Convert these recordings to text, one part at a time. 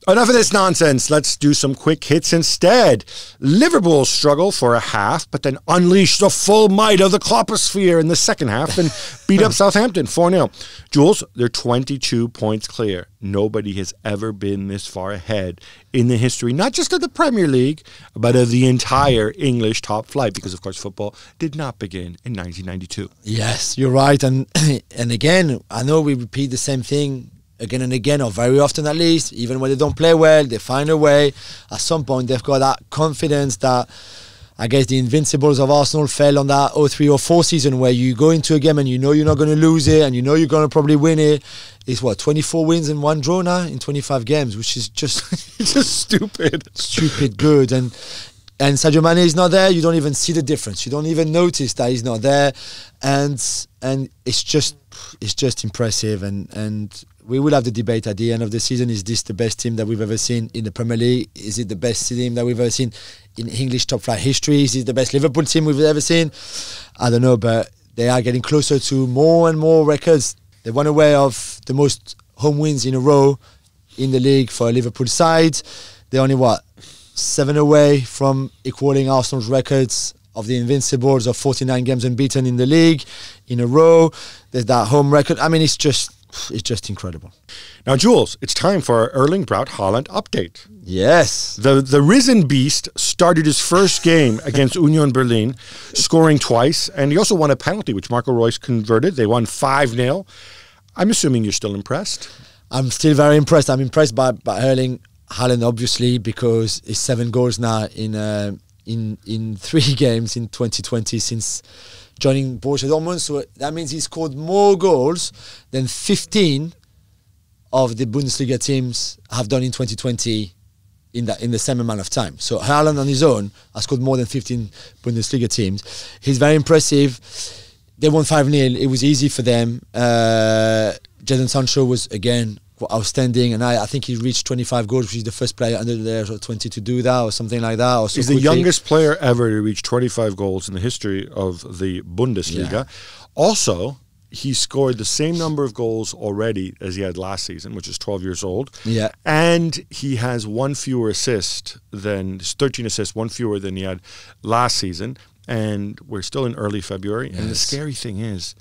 Enough of this nonsense. Let's do some quick hits instead. Liverpool struggle for a half, but then unleash the full might of the Klopposphere in the second half and beat up Southampton 4-0. Jules, they're 22 points clear. Nobody has ever been this far ahead in the history, not just of the Premier League, but of the entire English top flight, because, of course, football did not begin in 1992. Yes, you're right. And again, I know we repeat the same thing again and again, or very often at least. Even when they don't play well, they find a way. At some point, they've got that confidence that I guess the Invincibles of Arsenal fell on that 03-04 season, where you go into a game and you know you're not going to lose it and you know you're going to probably win it. It's 24 wins and 1 draw now in 25 games, which is just just stupid good. And Sadio Mane is not there. You don't even see the difference. You don't even notice that he's not there, and it's just impressive. And we will have the debate at the end of the season. Is this the best team that we've ever seen in the Premier League? Is it the best team that we've ever seen in English top flight history? Is it the best Liverpool team we've ever seen? I don't know, but they are getting closer to more and more records. They won away of the most home wins in a row in the league for a Liverpool side. They're only, 7 away from equaling Arsenal's records of the Invincibles of 49 games unbeaten in the league in a row. There's that home record. I mean, it's just incredible. Now, Jules, it's time for our Erling Braut Haaland update. Yes. The risen beast started his first game against Union Berlin, scoring twice, and he also won a penalty, which Marco Reus converted. They won 5-0. I'm assuming you're still impressed. I'm still very impressed. I'm impressed by Erling Haaland, obviously, because it's 7 goals now in 3 games in 2020 since joining Borussia Dortmund. So that means he scored more goals than 15 of the Bundesliga teams have done in 2020 in the same amount of time. So Haaland on his own has scored more than 15 Bundesliga teams. He's very impressive. They won 5-0. It was easy for them. Jadon Sancho was, again, outstanding, and I think he reached 25 goals, which is the first player under the age of 20 to do that, or something like that. Or so He's the youngest player ever to reach 25 goals in the history of the Bundesliga. Yeah. Also, he scored the same number of goals already as he had last season, which is 12 years old. Yeah. And he has 1 fewer assist than 13 assists, 1 fewer than he had last season. And we're still in early February. Yes. And the scary thing is,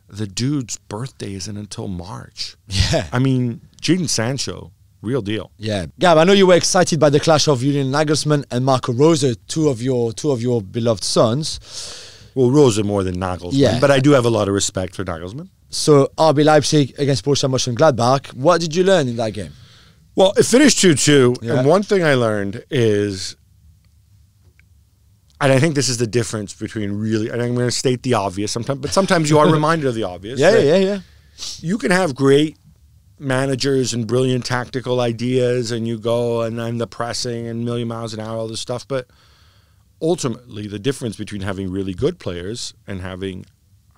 the dude's birthday isn't until March. Yeah. I mean, Jadon Sancho, real deal. Yeah. Gab, I know you were excited by the clash of Julian Nagelsmann and Marco Rose, two of your beloved sons. Well, Rose more than Nagelsmann, yeah. But I do have a lot of respect for Nagelsmann. So, RB Leipzig against Borussia Monchengladbach. What did you learn in that game? Well, it finished 2-2, and one thing I learned is, and I think this is the difference between really, and I'm going to state the obvious sometimes, but sometimes you are reminded of the obvious. Yeah. You can have great managers and brilliant tactical ideas, and you go and then the pressing and million miles an hour, all this stuff, but ultimately the difference between having really good players and having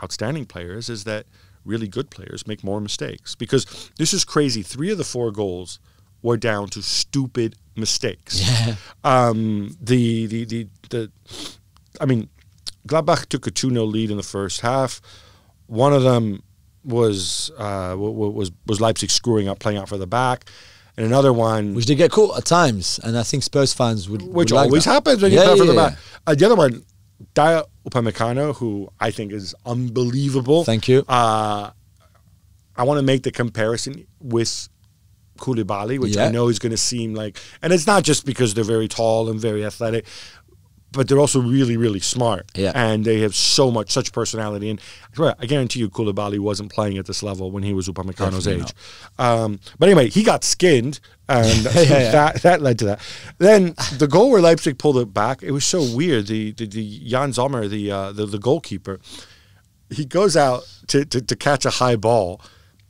outstanding players is that really good players make more mistakes. Because this is crazy. 3 of the 4 goals were down to stupid mistakes. Yeah. I mean, Gladbach took a 2-0 lead in the first half. One of them was Leipzig screwing up, playing out for the back, and another one, which they get caught at times, and I think Spurs fans would always happens when you play for the back. The other one, Dayot Upamecano, who I think is unbelievable. Thank you. I want to make the comparison with Koulibaly, which I know is going to seem like, and it's not just because they're very tall and very athletic, but they're also really, really smart. Yeah. And they have such personality. And I guarantee you Koulibaly wasn't playing at this level when he was Upamecano's age. But anyway, he got skinned, and that led to that. Then the goal where Leipzig pulled it back, it was so weird. The Jan Sommer, the goalkeeper, he goes out to catch a high ball.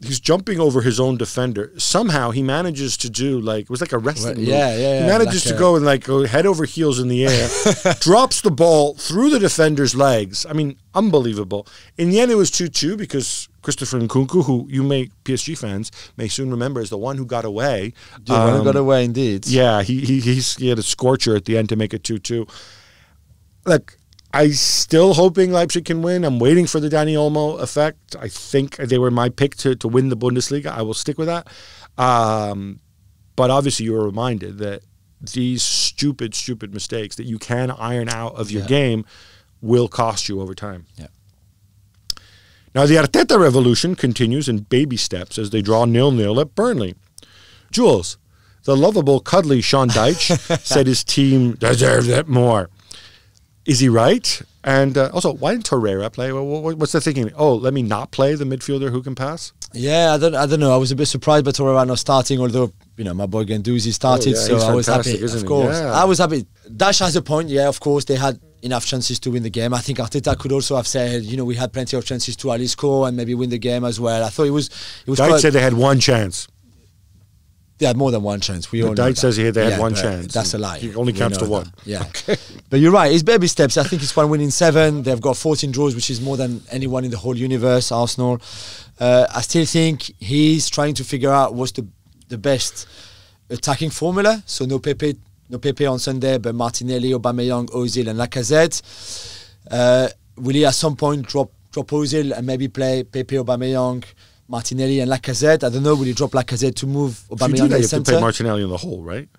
He's jumping over his own defender. Somehow he manages to do it was like a wrestling move. He manages to go and go head over heels in the air, drops the ball through the defender's legs. I mean, unbelievable. In the end, it was 2-2 because Christopher Nkunku, who PSG fans may soon remember, is the one who got away. The one who got away, indeed. Yeah, he had a scorcher at the end to make it 2-2. Look, I'm still hoping Leipzig can win. I'm waiting for the Dani Olmo effect. I think they were my pick to win the Bundesliga. I will stick with that. But obviously you were reminded that these stupid mistakes that you can iron out of your game will cost you over time. Yeah. Now the Arteta revolution continues in baby steps as they draw 0-0 at Burnley. Jules, the lovable, cuddly Sean Dyche said his team deserved it more. Is he right? And also, why didn't Torreira play? What's the thinking? Oh, let me not play the midfielder who can pass? Yeah, I don't know. I was a bit surprised by Torreira not starting, although, my boy Guendouzi started, so I was happy. Of course. Yeah. I was happy. Dash has a point, of course. They had enough chances to win the game. I think Arteta could also have said, we had plenty of chances to at least score and maybe win the game as well. I thought it was Dyche said they had one chance. They had more than one chance. We all know Dyche says they had one chance. That's a lie. He only counts to one. That. Yeah. Okay. But you're right. It's baby steps. I think it's 1 win in 7. They've got 14 draws, which is more than anyone in the whole universe, Arsenal. I still think he's trying to figure out what's the best attacking formula. So no Pepe on Sunday, but Martinelli, Aubameyang, Ozil and Lacazette. Will he at some point drop Ozil and maybe play Pepe, Aubameyang, Martinelli and Lacazette? I don't know. Will he drop Lacazette to move Aubameyang in the centre? You have to play Martinelli in the hole, right?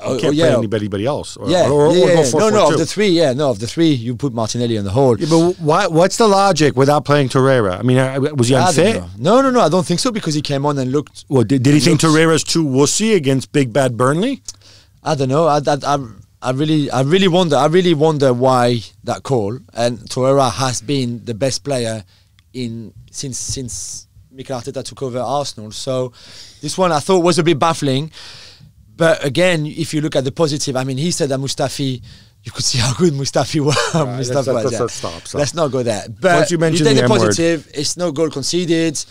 You can't play anybody else. Or go 4-4-2. No, of the three, of the three, you put Martinelli in the hole. Yeah, but what's the logic without playing Torreira? I mean, was he unfit? No, I don't think so, because he came on and looked... Well, did he think Torreira's too wussy against big bad Burnley? I don't know. I really wonder why that call. And Torreira has been the best player since Mikel Arteta took over Arsenal. So this one I thought was a bit baffling. But again, if you look at the positive, I mean, he said that Mustafi, you could see how good Mustafi was. Let's not go there. But once you mentioned the positive, it's no goal conceded.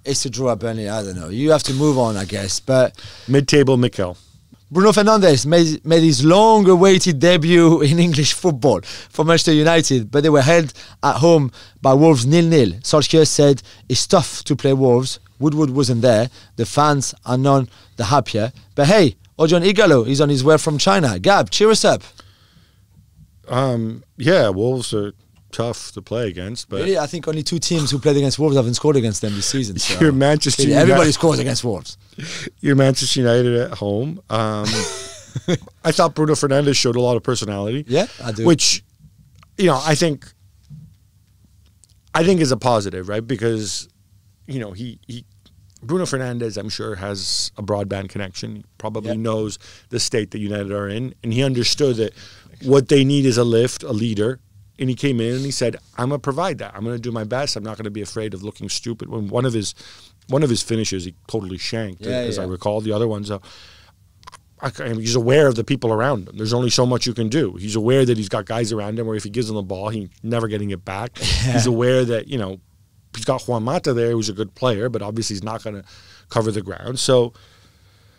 It's a draw at Burnley. I don't know. You have to move on, I guess. But mid-table Mikel. Bruno Fernandes made his long-awaited debut in English football for Manchester United, but they were held at home by Wolves 0-0. Solskjaer said it's tough to play Wolves. Woodward wasn't there. The fans are none the happier. But hey, Odion Ighalo is on his way from China. Gab, cheer us up. Wolves are tough to play against. But really, I think only 2 teams who played against Wolves haven't scored against them this season. So you're Manchester United. Everybody scores against Wolves. You're Manchester United at home. I thought Bruno Fernandes showed a lot of personality. Yeah, I do. Which, I think is a positive, right? Because, Bruno Fernandes, I'm sure, has a broadband connection. He probably knows the state that United are in, and he understood that what they need is a lift, a leader. And he came in and he said, "I'm going to provide that. I'm going to do my best. I'm not going to be afraid of looking stupid." When one of his finishes, he totally shanked, as I recall. The other ones, he's aware of the people around him. There's only so much you can do. He's aware that he's got guys around him where if he gives them the ball, he's never getting it back. He's aware that, he's got Juan Mata there, who's a good player, but obviously he's not going to cover the ground. So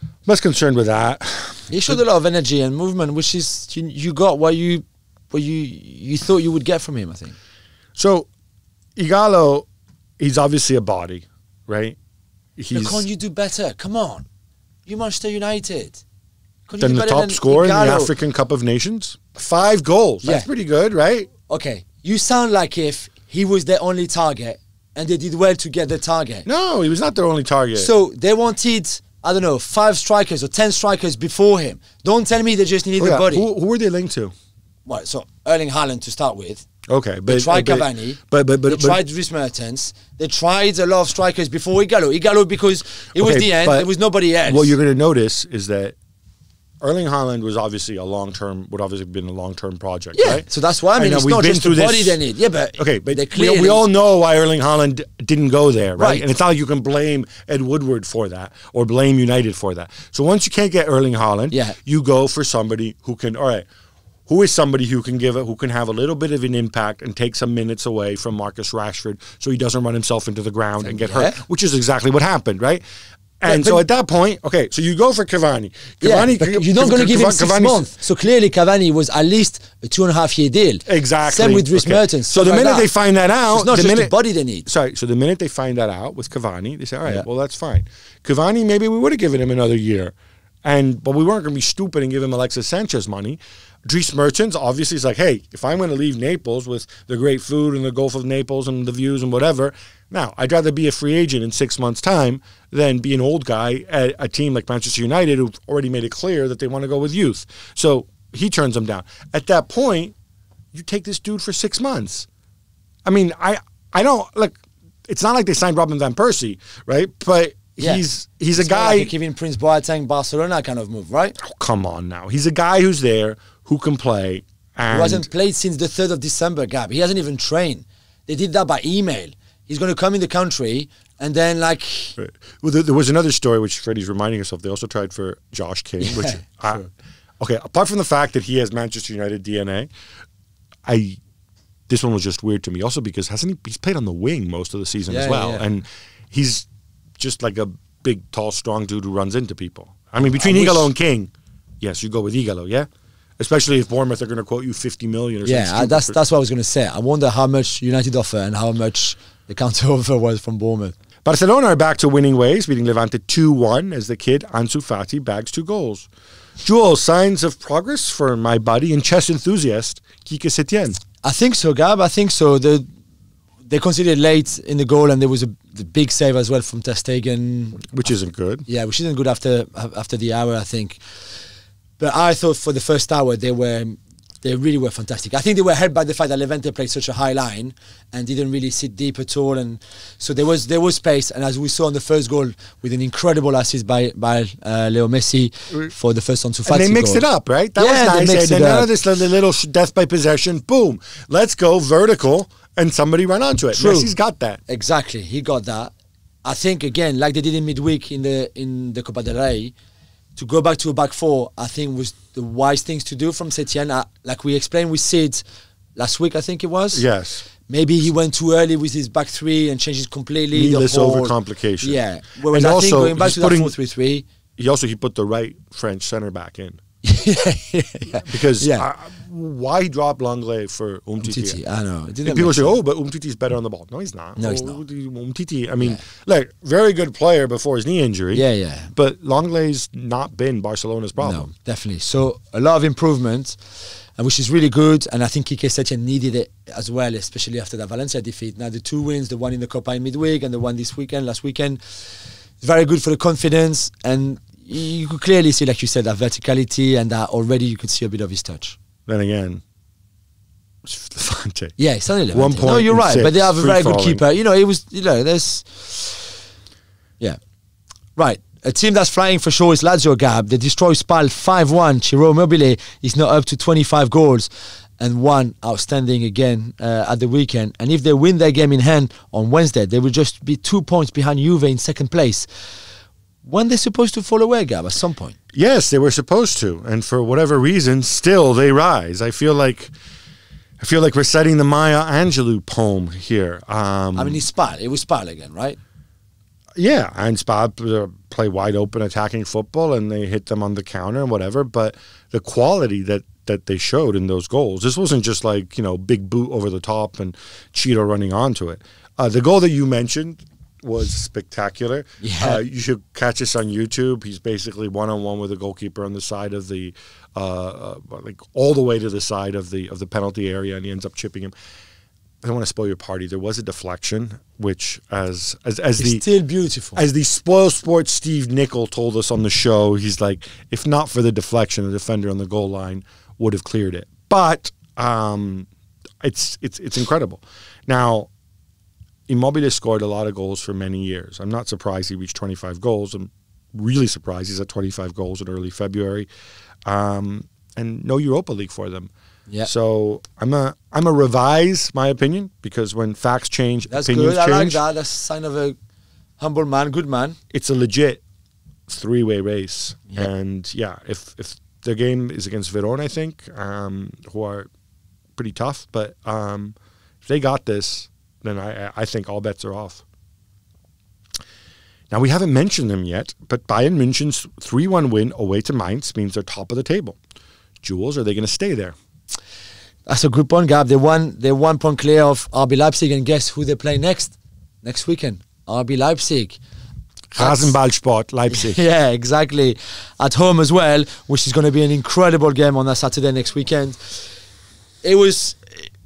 I'm less concerned with that. He showed a lot of energy and movement, which is you got what you thought you would get from him, I think. So Ighalo, he's obviously a body, right? Can't you do better? Come on. You Manchester United. Than the top scorer in the African Cup of Nations? 5 goals. That's pretty good, right? Okay. You sound like if he was their only target and they did well to get the target. No, he was not their only target. So they wanted, 5 strikers or 10 strikers before him. Don't tell me they just needed a body. Who were they linked to? Well, so Erling Haaland to start with. Okay, but they tried Cavani. But they tried Dries Mertens. They tried a lot of strikers before Ighalo because it was the end. There was nobody else. What you're going to notice is that Erling Haaland would obviously been a long-term project, right? So that's why it's not just the body they need. Yeah, but we all know why Erling Haaland didn't go there, right? And it's not like you can blame Ed Woodward for that or blame United for that. So once you can't get Erling Haaland, you go for somebody who can. All right. Who is somebody who can have a little bit of an impact and take some minutes away from Marcus Rashford so he doesn't run himself into the ground and get hurt, which is exactly what happened, right? And so at that point, so you go for Cavani. But you're not going to give him 6 months. So clearly Cavani was at least a 2.5-year deal. Exactly. Same with Dries Mertens. So the minute they find that out... It's not just the body they need. So the minute they find that out with Cavani, they say, all right, well, that's fine. Cavani, maybe we would have given him another year. But we weren't going to be stupid and give him Alexis Sanchez money. Dries Mertens obviously is like, hey, if I'm going to leave Naples with the great food and the Gulf of Naples and the views and whatever, Now, I'd rather be a free agent in 6 months' time than be an old guy at a team like Manchester United who've already made it clear that they want to go with youth. So he turns them down. At that point, you take this dude for 6 months. I mean, I don't look. It's not like they signed Robin van Persie, right? But he's a guy. Like a Kevin Prince Boateng Barcelona kind of move, right? Oh, come on now. He's a guy who's there, who can play. And who hasn't played since the 3rd of December, Gab. He hasn't even trained. They did that by email. He's going to come in the country and then like... Right. Well, there was another story which Freddie's reminding us of. They also tried for Josh King, which... Sure. Okay, apart from the fact that he has Manchester United DNA, this one was just weird to me. Also because he's played on the wing most of the season as well. Yeah. And he's just like a big, tall, strong dude who runs into people. I mean, between Ighalo and King, yes, you go with Ighalo, yeah? Especially if Bournemouth are going to quote you 50 million or something. Yeah, that's what I was going to say. I wonder how much United offer and how much the counter offer was from Bournemouth. Barcelona are back to winning ways, beating Levante 2-1 as the kid Ansu Fati bags 2 goals. Jules, signs of progress for my buddy and chess enthusiast, Quique Setien. I think so, Gab. I think so. They conceded late in the goal, and there was the big save as well from Ter Stegen, which isn't good. Yeah, which isn't good after the hour, I think. But I thought for the first hour they really were fantastic. I think they were helped by the fact that Levante played such a high line and didn't really sit deep at all, and so there was space. And as we saw on the first goal, with an incredible assist by Leo Messi for the first Ansu Fati goal. And they mixed it up, right? That was nice. And none of this little death by possession. Boom, let's go vertical, and somebody run onto it. True. Messi's got that. Exactly, he got that. I think again, like they did in midweek in the Copa del Rey, to go back to a back 4, I think was the wise things to do from Setien. Like we explained with Sid last week, I think it was. Yes. Maybe he went too early with his back 3 and changed it completely. Needless overcomplication. Yeah. Whereas I think going back to that 4-3-3. He put the right French centre back in. yeah. Because why drop Langlais for Umtiti? I know. And people say, but Umtiti's better on the ball. No, he's not. No, he's not. Umtiti, I mean, very good player before his knee injury. Yeah. But Langlais not been Barcelona's problem. No, definitely. So a lot of improvement, and which is really good. And I think Quique Setien needed it as well, especially after that Valencia defeat. Now the 2 wins, the one in the Copa in midweek and the one last weekend, very good for the confidence. And you could clearly see, like you said, that verticality, and that already you could see a bit of his touch. Then again, it's Levante. Yeah, it's only Levante. 1 point. No, you're right, 6, but they have a very good keeper. It was, there's... Yeah. Right. A team that's flying for sure is Lazio, Gab. They destroy Spal 5-1. Ciro Immobile is now up to 25 goals and 1 outstanding again at the weekend. And if they win their game in hand on Wednesday, they will just be 2 points behind Juve in second place. When they're supposed to fall away, Gab, at some point? Yes, they were supposed to, and for whatever reason, still they rise. I feel like reciting the Maya Angelou poem here. It's Spal. It was Spal again, right? Yeah, and Spal play wide open attacking football, and they hit them on the counter and whatever. But the quality that they showed in those goals, this wasn't just like big boot over the top and Cheeto running onto it. The goal that you mentioned was spectacular. Yeah. You should catch this on YouTube. He's basically one-on-one with the goalkeeper on the side of the all the way to the side of the penalty area, and he ends up chipping him. I don't want to spoil your party. There was a deflection, which as it's still beautiful. As the spoil sports Steve Nicol told us on the show, he's like, if not for the deflection, the defender on the goal line would have cleared it. But it's incredible. Now, Immobile scored a lot of goals for many years. I'm not surprised he reached 25 goals. I'm really surprised he's at 25 goals in early February. And no Europa League for them. Yeah. So I'm a revise my opinion, because when facts change, opinions change. I like that. That's a sign of a humble man, good man. It's a legit 3-way race. Yeah. And if their game is against Verona, I think, who are pretty tough, but if they got this, then I think all bets are off. Now, we haven't mentioned them yet, but Bayern München's 3-1 win away to Mainz means they're top of the table. Jules, are they going to stay there? That's a good point, Gab. They're 1 point clear of RB Leipzig, and guess who they play next weekend? RB Leipzig. Rasenballsport Leipzig. Yeah, exactly. At home as well, which is going to be an incredible game on that Saturday next weekend. It was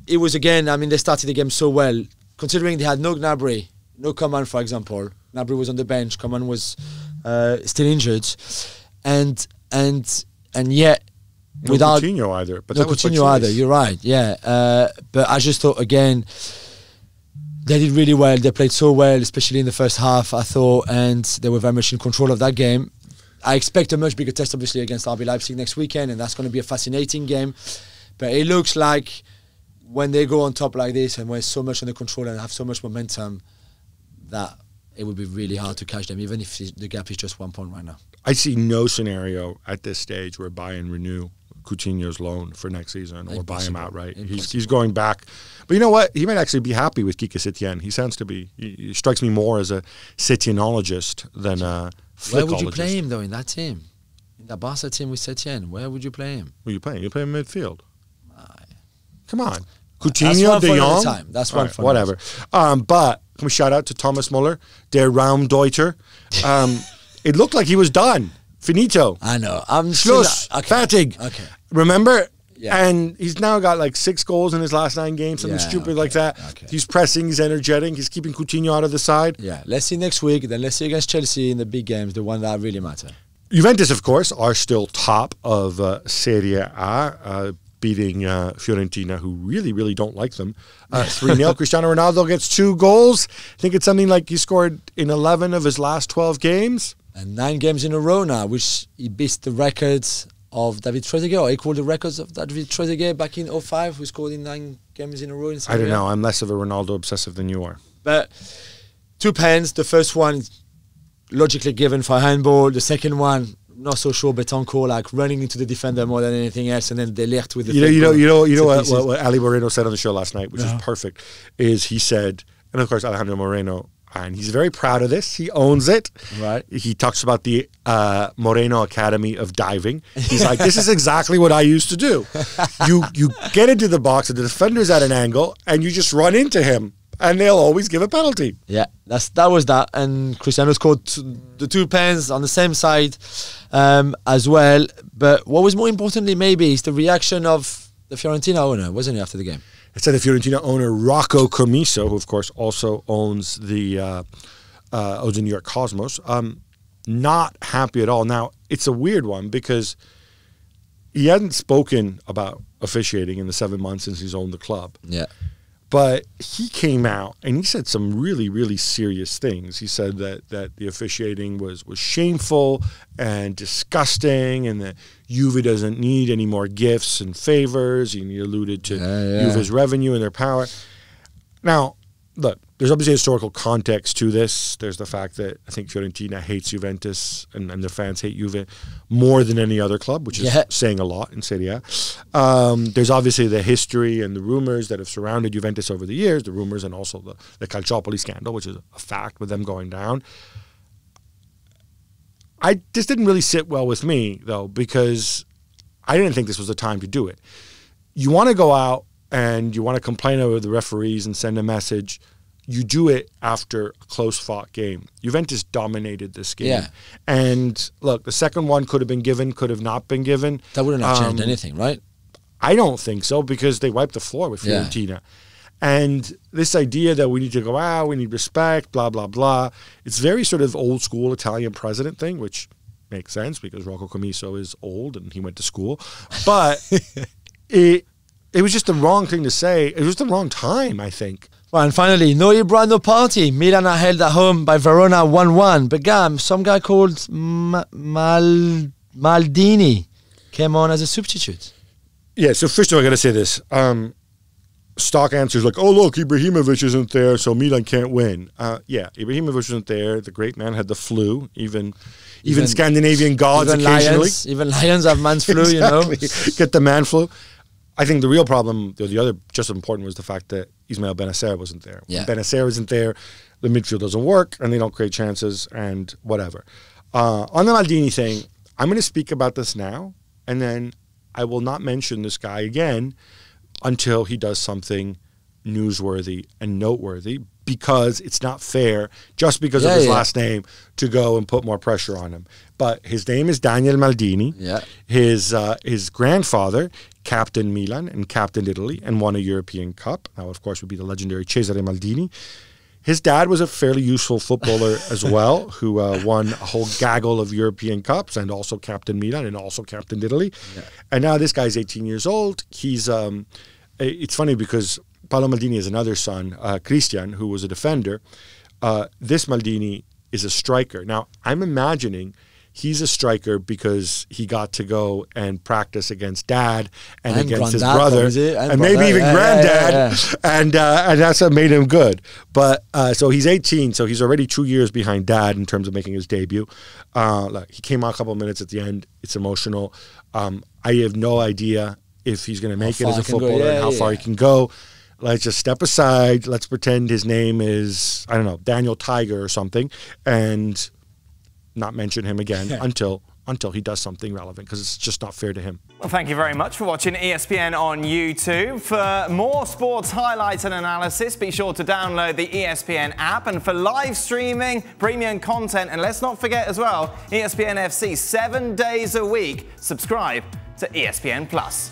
again, they started the game so well. Considering they had no Gnabry no Coman, for example. Gnabry was on the bench. Coman was still injured, and yet without Coutinho either. But no that was Coutinho either. You're right. Yeah, but I just thought again. They did really well. They played so well, especially in the first half, I thought, and they were very much in control of that game. I expect a much bigger test, obviously, against RB Leipzig next weekend, and that's going to be a fascinating game. But it looks like when they go on top like this and when it's so much under control and have so much momentum, that it would be really hard to catch them, even if the gap is just 1 point right now. I see no scenario at this stage where Bayern renew Coutinho's loan for next season or buy him outright. He's going back. But you know what? He might actually be happy with Kike Setien. He sounds to be. He strikes me more as a Setienologist than a flickologist. Where would you play him, though, in that team? In the Barca team with Setien, where would you play him? Who are you playing? You play him midfield. Aye. Come on. Coutinho, De Jong. That's one for whatever. But can we shout out to Thomas Muller, der Raumdeuter? It looked like he was done. Finito. I know. Schluss. Fertig. Okay. Remember? Yeah. And he's now got like 6 goals in his last 9 games, something stupid like that. Okay. He's pressing, he's energetic, he's keeping Coutinho out of the side. Yeah. Let's see next week. Then let's see against Chelsea in the big games, the one that really matter. Juventus, of course, are still top of Serie A, beating Fiorentina, who really, really don't like them. 3-0. Cristiano Ronaldo gets 2 goals. I think it's something like he scored in 11 of his last 12 games. And 9 games in a row now, which he beats the records of David Trezeguet, or equal the records of David Trezeguet back in 2005, who scored in 9 games in a row in Serie A. I don't know. I'm less of a Ronaldo obsessive than you are. But 2 pens. The first one is logically given for handball. The second one, not so sure. Betancourt like running into the defender more than anything else, and then De Ligt with the. You know what Ali Moreno said on the show last night, which is perfect. Is he said, and of course Alejandro Moreno. And he's very proud of this. He owns it. Right. He talks about the Moreno Academy of Diving. He's like, this is exactly what I used to do. You get into the box, and the defender's at an angle, and you just run into him, and they'll always give a penalty. Yeah, that was that. And Cristiano scored the 2 pens on the same side as well. But what was more importantly maybe is the reaction of the Fiorentina owner, wasn't he, after the game? It said the Fiorentina owner Rocco Commisso, who of course also owns the New York Cosmos, not happy at all. Now, it's a weird one because he hadn't spoken about officiating in the 7 months since he's owned the club. Yeah. But he came out and he said some really, really serious things. He said that the officiating was shameful and disgusting, and that Juve doesn't need any more gifts and favors. And he alluded to Juve's revenue and their power. Now, look, there's obviously historical context to this. There's the fact that I think Fiorentina hates Juventus and their fans hate Juve more than any other club, which is saying a lot in Serie A. There's obviously the history and the rumors that have surrounded Juventus over the years, the rumors and also the Calciopoli scandal, which is a fact with them going down. This didn't really sit well with me, though, because I didn't think this was the time to do it. You want to go out and you want to complain over the referees and send a message, you do it after a close-fought game. Juventus dominated this game. Yeah. And, look, the second one could have been given, could have not been given. That wouldn't have changed anything, right? I don't think so, because they wiped the floor with Fiorentina. Yeah. And this idea that we need to go out, we need respect, blah, blah, blah, it's very sort of old-school Italian president thing, which makes sense because Rocco Commisso is old and he went to school. But it was just the wrong thing to say. It was the wrong time, I think. Well, and finally, no Ibra, no party. Milan are held at home by Verona 1-1. But some guy called Maldini came on as a substitute. Yeah, so first of all, I got to say this. Stock answers like, oh, look, Ibrahimovic isn't there, so Milan can't win. Yeah, Ibrahimovic wasn't there. The great man had the flu. Even Scandinavian gods occasionally. Even lions have man's flu, exactly. Get the man flu. I think the real problem, the other just as important, was the fact that Ismail Benacer wasn't there. Yeah. When Benacer isn't there, the midfield doesn't work, and they don't create chances, and whatever. On the Maldini thing, I'm going to speak about this now, and then I will not mention this guy again until he does something newsworthy and noteworthy, because it's not fair, just because of his last name, to go and put more pressure on him. But his name is Daniel Maldini. Yeah. His grandfather captained Milan and captained Italy and won a European Cup. Now, of course, would be the legendary Cesare Maldini. His dad was a fairly useful footballer as well, who won a whole gaggle of European Cups and also captained Milan and also captained Italy. Yeah. And now this guy's 18 years old. He's it's funny because Paolo Maldini has another son, Christian, who was a defender. This Maldini is a striker. Now, I'm imagining he's a striker because he got to go and practice against dad and against his brother, and maybe even granddad, and that's what made him good. But so he's 18, so he's already 2 years behind dad in terms of making his debut. He came out a couple of minutes at the end. It's emotional. I have no idea if he's going to make it as a footballer and how far he can go. Let's just step aside. Let's pretend his name is, I don't know, Daniel Tiger or something, and not mention him again until he does something relevant, because it's just not fair to him. Well, thank you very much for watching ESPN on YouTube. For more sports highlights and analysis, be sure to download the ESPN app. And for live streaming, premium content, and let's not forget as well, ESPN FC 7 days a week. Subscribe to ESPN Plus.